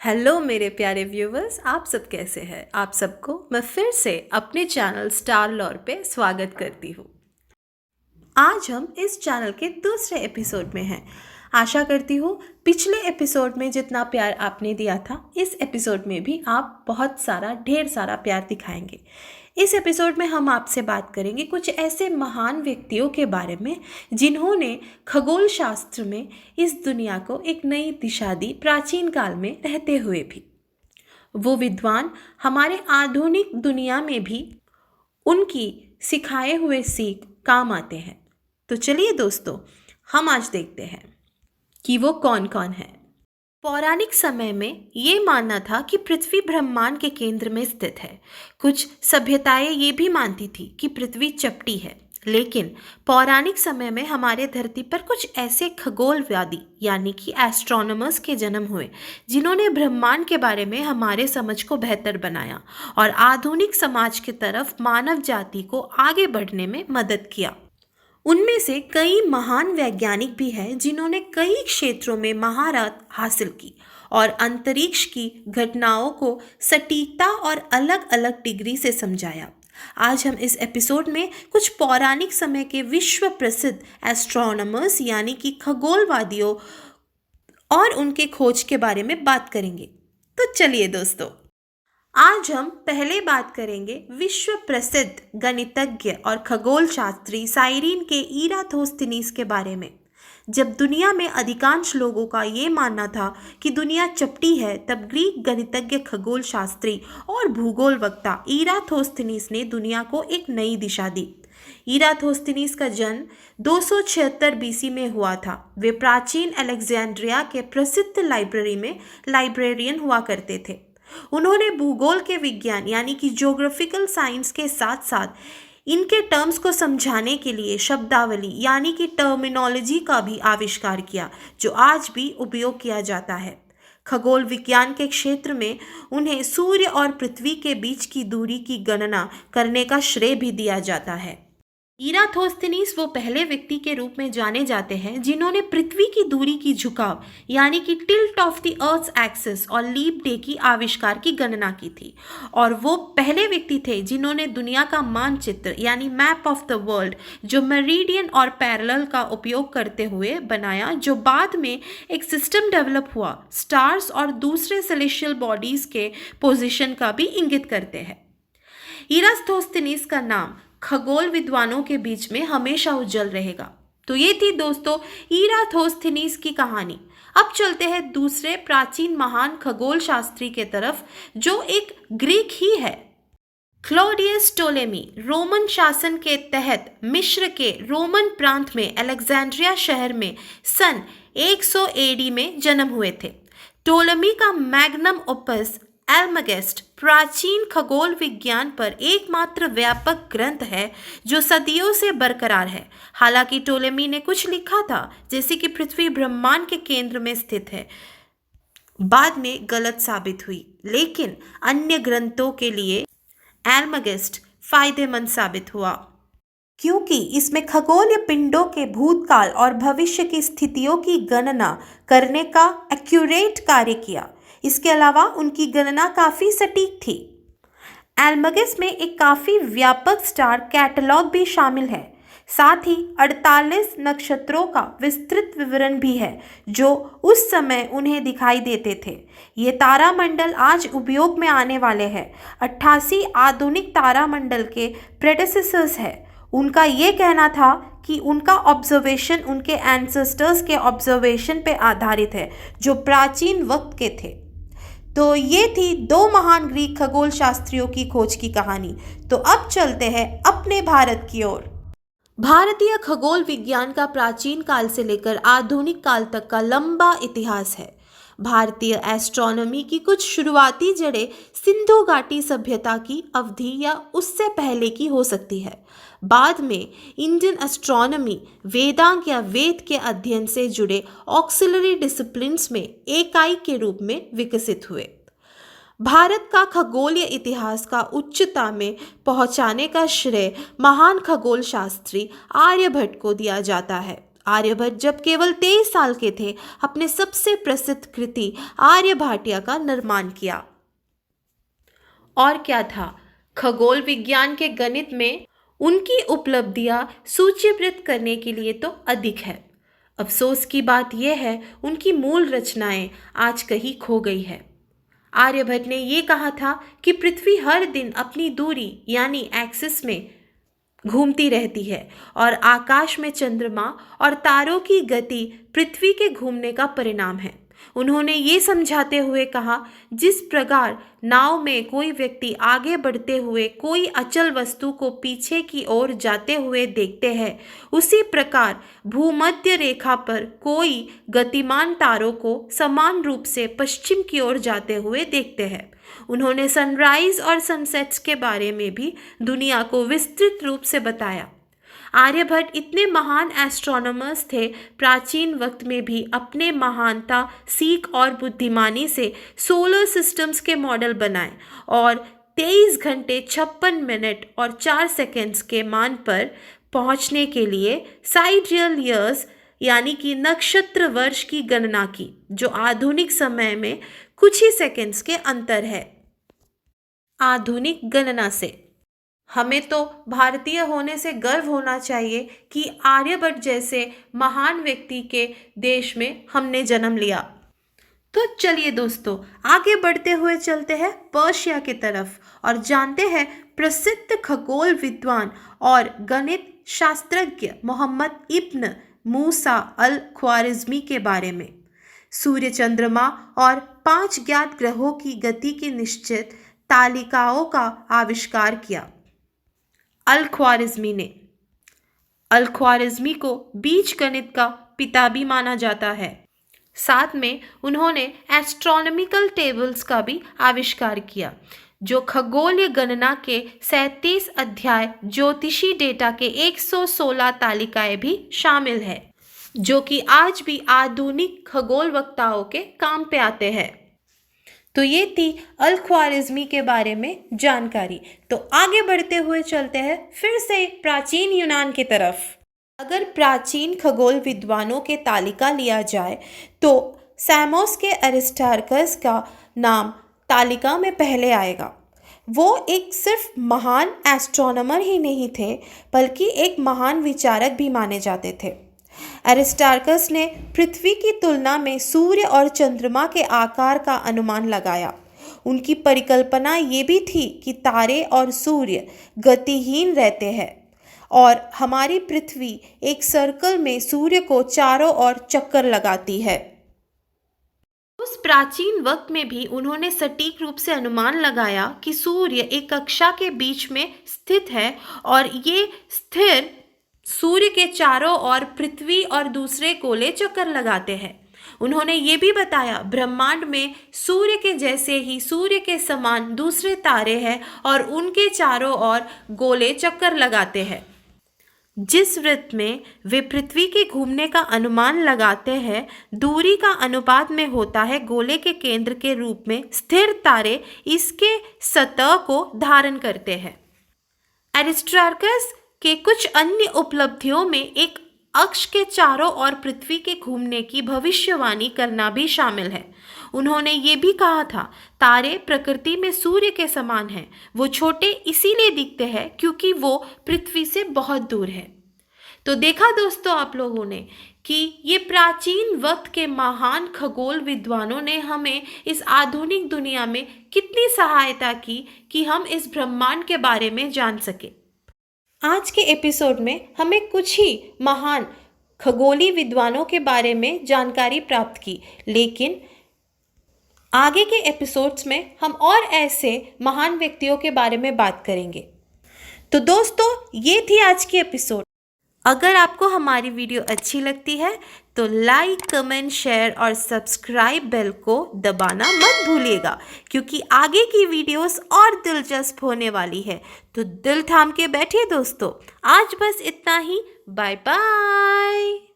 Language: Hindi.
हेलो मेरे प्यारे व्यूवर्स, आप सब कैसे हैं? आप सबको मैं फिर से अपने चैनल स्टार लॉर पे स्वागत करती हूँ। आज हम इस चैनल के दूसरे एपिसोड में हैं। आशा करती हूँ पिछले एपिसोड में जितना प्यार आपने दिया था, इस एपिसोड में भी आप बहुत सारा ढेर सारा प्यार दिखाएंगे। इस एपिसोड में हम आपसे बात करेंगे कुछ ऐसे महान व्यक्तियों के बारे में जिन्होंने खगोल शास्त्र में इस दुनिया को एक नई दिशा दी, प्राचीन काल में रहते हुए भी। वो विद्वान हमारे आधुनिक दुनिया में भी उनकी सिखाए हुए सीख काम आते हैं। तो चलिए दोस्तों, हम आज देखते हैं कि वो कौन कौन है। पौराणिक समय में ये मानना था कि पृथ्वी ब्रह्मांड के केंद्र में स्थित है। कुछ सभ्यताएं ये भी मानती थी कि पृथ्वी चपटी है, लेकिन पौराणिक समय में हमारे धरती पर कुछ ऐसे खगोलवादी यानी कि एस्ट्रोनॉमर्स के जन्म हुए जिन्होंने ब्रह्मांड के बारे में हमारे समझ को बेहतर बनाया और आधुनिक समाज की तरफ मानव जाति को आगे बढ़ने में मदद किया। उनमें से कई महान वैज्ञानिक भी हैं जिन्होंने कई क्षेत्रों में महारत हासिल की और अंतरिक्ष की घटनाओं को सटीकता और अलग अलग डिग्री से समझाया। आज हम इस एपिसोड में कुछ पौराणिक समय के विश्व प्रसिद्ध एस्ट्रोनॉमर्स यानी कि खगोलवादियों और उनके खोज के बारे में बात करेंगे। तो चलिए दोस्तों, आज हम पहले बात करेंगे विश्व प्रसिद्ध गणितज्ञ और खगोल शास्त्री साइरिन के इराथोस्थनीस के बारे में। जब दुनिया में अधिकांश लोगों का ये मानना था कि दुनिया चपटी है, तब ग्रीक गणितज्ञ, खगोल शास्त्री और भूगोल वक्ता इराथोस्थनीस ने दुनिया को एक नई दिशा दी। इराथोस्थनीस का जन्म 276 बीसी में हुआ था। वे प्राचीन अलेक्जेंड्रिया के प्रसिद्ध लाइब्रेरी में लाइब्रेरियन हुआ करते थे। उन्होंने भूगोल के विज्ञान यानी कि ज्योग्राफिकल साइंस के साथ साथ इनके टर्म्स को समझाने के लिए शब्दावली यानी कि टर्मिनोलॉजी का भी आविष्कार किया, जो आज भी उपयोग किया जाता है। खगोल विज्ञान के क्षेत्र में उन्हें सूर्य और पृथ्वी के बीच की दूरी की गणना करने का श्रेय भी दिया जाता है। इराथोस्थनीस वो पहले व्यक्ति के रूप में जाने जाते हैं जिन्होंने पृथ्वी की दूरी की झुकाव यानी कि tilt of the earth's axis और लीप डे की आविष्कार की गणना की थी, और वो पहले व्यक्ति थे जिन्होंने दुनिया का मानचित्र यानी मैप ऑफ द वर्ल्ड, जो मेरिडियन और पैरेलल का उपयोग करते हुए बनाया, जो बाद में एक सिस्टम डेवलप हुआ स्टार्स और दूसरे सेलेस्टियल बॉडीज के पोजीशन का भी इंगित करते हैं। इराथोस्थनीस का नाम खगोल विद्वानों के बीच में हमेशा उज्जवल रहेगा। तो ये थी दोस्तों इराथोस्थनीस की कहानी। अब चलते हैं दूसरे प्राचीन महान खगोल शास्त्री के तरफ, जो एक ग्रीक ही है। क्लॉडियस टोलेमी रोमन शासन के तहत मिस्र के रोमन प्रांत में अलेक्जेंड्रिया शहर में सन 100 एडी में जन्म हुए थे। टोलेमी का मैग्नम ओपस एल्मागेस्ट प्राचीन खगोल विज्ञान पर एकमात्र व्यापक ग्रंथ है जो सदियों से बरकरार है। हालांकि टोलेमी ने कुछ लिखा था जैसे कि पृथ्वी ब्रह्मांड के केंद्र में स्थित है, बाद में गलत साबित हुई, लेकिन अन्य ग्रंथों के लिए एल्मागेस्ट फायदेमंद साबित हुआ क्योंकि इसमें खगोलीय पिंडों के भूतकाल और भविष्य की स्थितियों की गणना करने का एक्यूरेट कार्य किया। इसके अलावा उनकी गणना काफ़ी सटीक थी। एल्मागेस्ट में एक काफ़ी व्यापक स्टार कैटलॉग भी शामिल है। साथ ही 48 नक्षत्रों का विस्तृत विवरण भी है जो उस समय उन्हें दिखाई देते थे। ये तारामंडल आज उपयोग में आने वाले हैं। 88 आधुनिक तारामंडल के प्रेडेसेसर्स हैं। उनका ये कहना था कि उनका ऑब्जर्वेशन उनके एंसेस्टर्स के ऑब्जर्वेशन पे आधारित है जो प्राचीन वक्त के थे। तो ये थी दो महान ग्रीक खगोल शास्त्रियों की खोज की कहानी। तो अब चलते हैं अपने भारत की ओर। भारतीय खगोल विज्ञान का प्राचीन काल से लेकर आधुनिक काल तक का लंबा इतिहास है। भारतीय एस्ट्रोनॉमी की कुछ शुरुआती जड़ें सिंधु घाटी सभ्यता की अवधि या उससे पहले की हो सकती है। बाद में इंडियन एस्ट्रोनॉमी वेदांग या वेद के अध्ययन से जुड़े ऑक्सिलरी डिसिप्लिन्स में इकाई के रूप में विकसित हुए। भारत का खगोलीय इतिहास का उच्चता में पहुंचाने का श्रेय महान खगोल शास्त्री आर्यभट्ट को दिया जाता है। आर्यभट्ट जब केवल 23 साल के थे अपने सबसे प्रसिद्ध कृति आर्यभट्टिया का निर्माण किया। और क्या था, खगोल विज्ञान के गणित में उनकी उपलब्धियां सूचीबद्ध करने के लिए तो अधिक है। अफसोस की बात यह है उनकी मूल रचनाएं आज कहीं खो गई है। आर्यभट्ट ने ये कहा था कि पृथ्वी हर दिन अपनी दूरी यानी एक्सिस में घूमती रहती है और आकाश में चंद्रमा और तारों की गति पृथ्वी के घूमने का परिणाम है। उन्होंने ये समझाते हुए कहा, जिस प्रकार नाव में कोई व्यक्ति आगे बढ़ते हुए कोई अचल वस्तु को पीछे की ओर जाते हुए देखते हैं, उसी प्रकार भूमध्य रेखा पर कोई गतिमान तारों को समान रूप से पश्चिम की ओर जाते हुए देखते हैं। उन्होंने सनराइज और सनसेट्स के बारे में भी दुनिया को विस्तृत रूप से बताया। आर्यभट्ट इतने महान एस्ट्रोनॉमर्स थे, प्राचीन वक्त में भी अपने महानता, सीख और बुद्धिमानी से सोलर सिस्टम्स के मॉडल बनाए और 23 घंटे 56 मिनट और 4 सेकंड्स के मान पर पहुंचने के लिए साइडियल ईयर्स यानी कि नक्षत्र वर्ष की गणना की, जो आधुनिक समय में कुछ ही सेकंड्स के अंतर है। आधुनिक गणना से हमें तो भारतीय होने से गर्व होना चाहिए कि आर्यभट्ट जैसे महान व्यक्ति के देश में हमने जन्म लिया। तो चलिए दोस्तों, आगे बढ़ते हुए चलते हैं पर्शिया की तरफ और जानते हैं प्रसिद्ध खगोल विद्वान और गणित शास्त्रज्ञ मोहम्मद इब्न मूसा अल ख्वारिज़मी के बारे में। सूर्य, चंद्रमा और 5 ज्ञात ग्रहों की गति की निश्चित तालिकाओं का आविष्कार किया अल ख्वारिज़मी ने। अल ख्वारिज़मी को बीजगणित का पिता भी माना जाता है। साथ में उन्होंने एस्ट्रोनॉमिकल टेबल्स का भी आविष्कार किया, जो खगोलीय गणना के 37 अध्याय ज्योतिषी डेटा के 116 तालिकाएं भी शामिल है, जो कि आज भी आधुनिक खगोल वक्ताओं के काम पे आते हैं। तो ये थी अल ख्वारिज़मी के बारे में जानकारी। तो आगे बढ़ते हुए चलते हैं फिर से प्राचीन यूनान की तरफ। अगर प्राचीन खगोल विद्वानों के तालिका लिया जाए तो सैमोस के एरिस्टार्कस का नाम तालिका में पहले आएगा। वो एक सिर्फ महान एस्ट्रोनॉमर ही नहीं थे, बल्कि एक महान विचारक भी माने जाते थे। एरिस्टार्कस ने पृथ्वी की तुलना में सूर्य और चंद्रमा के आकार का अनुमान लगाया। उनकी परिकल्पना ये भी थी कि तारे और सूर्य गतिहीन रहते हैं और हमारी पृथ्वी एक सर्कल में सूर्य को चारों ओर चक्कर लगाती है। उस प्राचीन वक्त में भी उन्होंने सटीक रूप से अनुमान लगाया कि सूर्य एक कक्षा के बीच में स्थित है और ये स्थिर सूर्य के चारों ओर पृथ्वी और दूसरे गोले चक्कर लगाते हैं। उन्होंने ये भी बताया ब्रह्मांड में सूर्य के जैसे ही सूर्य के समान दूसरे तारे हैं और उनके चारों ओर गोले चक्कर लगाते हैं। जिस वृत्त में वे पृथ्वी के घूमने का अनुमान लगाते हैं, दूरी का अनुपात में होता है गोले के केंद्र के रूप में स्थिर तारे इसके सतह को धारण करते हैं। एरिस्टार्कस के कुछ अन्य उपलब्धियों में एक अक्ष के चारों ओर पृथ्वी के घूमने की भविष्यवाणी करना भी शामिल है। उन्होंने ये भी कहा था, तारे प्रकृति में सूर्य के समान हैं। वो छोटे इसीलिए दिखते हैं क्योंकि वो पृथ्वी से बहुत दूर है। तो देखा दोस्तों आप लोगों ने कि ये प्राचीन वक्त के महान खगोल विद्वानों ने हमें इस आधुनिक दुनिया में कितनी सहायता की कि हम इस ब्रह्मांड के बारे में जान सके। आज के एपिसोड में हमें कुछ ही महान खगोली विद्वानों के बारे में जानकारी प्राप्त की, लेकिन आगे के एपिसोड्स में हम और ऐसे महान व्यक्तियों के बारे में बात करेंगे। तो दोस्तों, ये थी आज की एपिसोड। अगर आपको हमारी वीडियो अच्छी लगती है तो लाइक, कमेंट, शेयर और सब्सक्राइब बेल को दबाना मत भूलिएगा, क्योंकि आगे की वीडियोस और दिलचस्प होने वाली है। तो दिल थाम के बैठिए दोस्तों। आज बस इतना ही। Bye bye.